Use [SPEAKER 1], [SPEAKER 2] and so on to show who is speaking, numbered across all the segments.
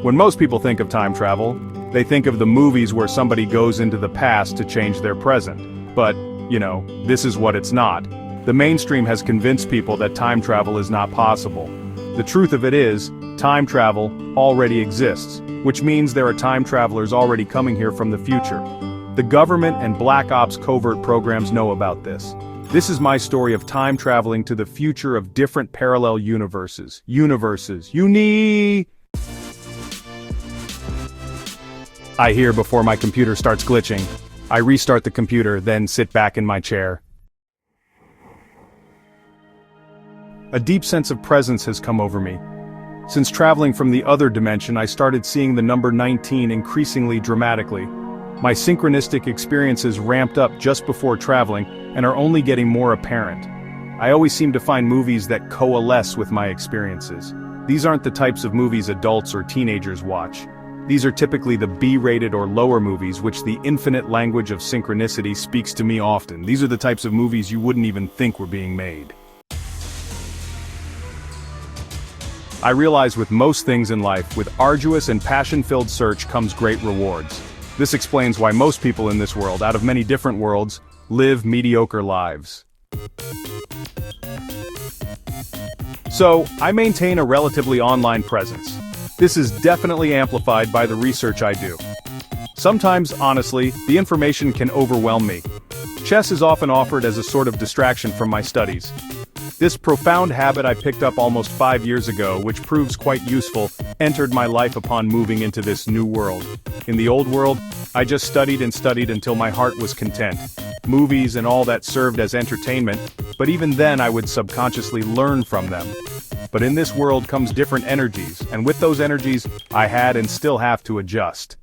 [SPEAKER 1] When most people think of time travel, they think of the movies where somebody goes into the past to change their present. But, this is what it's not. The mainstream has convinced people that time travel is not possible. The truth of it is, time travel already exists, which means there are time travelers already coming here from the future. The government and Black Ops covert programs know about this. This is my story of time traveling to the future of different parallel universes. I hear before my computer starts glitching. I restart the computer, then sit back in my chair. A deep sense of presence has come over me. Since traveling from the other dimension, I started seeing the number 19 increasingly dramatically. My synchronistic experiences ramped up just before traveling and are only getting more apparent. I always seem to find movies that coalesce with my experiences. These aren't the types of movies adults or teenagers watch. These are typically the B-rated or lower movies which the infinite language of synchronicity speaks to me often. These are the types of movies you wouldn't even think were being made. I realize with most things in life, with arduous and passion-filled search comes great rewards. This explains why most people in this world, out of many different worlds, live mediocre lives. So, I maintain a relatively online presence. This is definitely amplified by the research I do. Sometimes, honestly, the information can overwhelm me. Chess is often offered as a sort of distraction from my studies. This profound habit I picked up almost 5 years ago, which proves quite useful, entered my life upon moving into this new world. In the old world, I just studied and studied until my heart was content. Movies and all that served as entertainment, but even then I would subconsciously learn from them. But in this world comes different energies, and with those energies, I had and still have to adjust.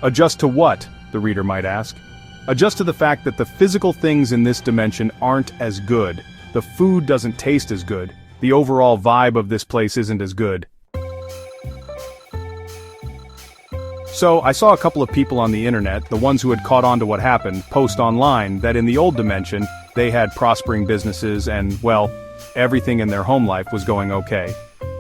[SPEAKER 1] Adjust to what, the reader might ask? Adjust to the fact that the physical things in this dimension aren't as good. The food doesn't taste as good. The overall vibe of this place isn't as good. So, I saw a couple of people on the internet, the ones who had caught on to what happened, post online that in the old dimension, they had prospering businesses and, well, everything in their home life was going okay.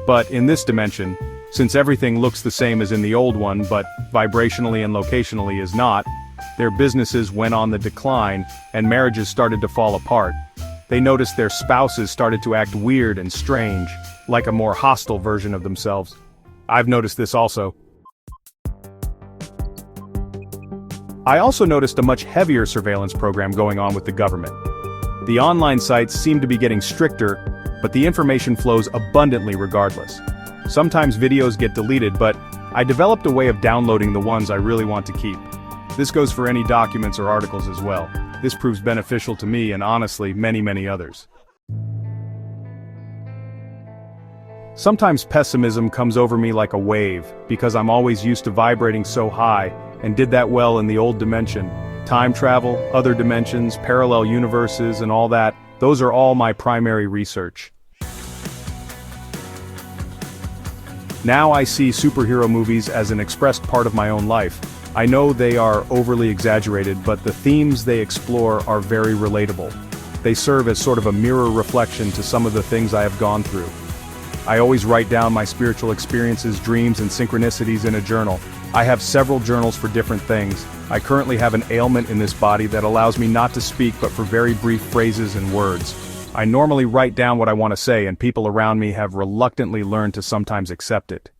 [SPEAKER 1] But in this dimension, since everything looks the same as in the old one, but vibrationally and locationally is not, their businesses went on the decline, and marriages started to fall apart. They noticed their spouses started to act weird and strange, like a more hostile version of themselves. I've noticed this also. I also noticed a much heavier surveillance program going on with the government. The online sites seem to be getting stricter, but the information flows abundantly regardless. Sometimes videos get deleted, but I developed a way of downloading the ones I really want to keep. This goes for any documents or articles as well. This proves beneficial to me and honestly, many others. Sometimes pessimism comes over me like a wave, because I'm always used to vibrating so high, and did that well in the old dimension. Time travel, other dimensions, parallel universes, and all that, those are all my primary research. Now I see superhero movies as an expressed part of my own life. I know they are overly exaggerated, but the themes they explore are very relatable. They serve as sort of a mirror reflection to some of the things I have gone through. I always write down my spiritual experiences, dreams, and synchronicities in a journal. I have several journals for different things. I currently have an ailment in this body that allows me not to speak but for very brief phrases and words. I normally write down what I want to say, and people around me have reluctantly learned to sometimes accept it.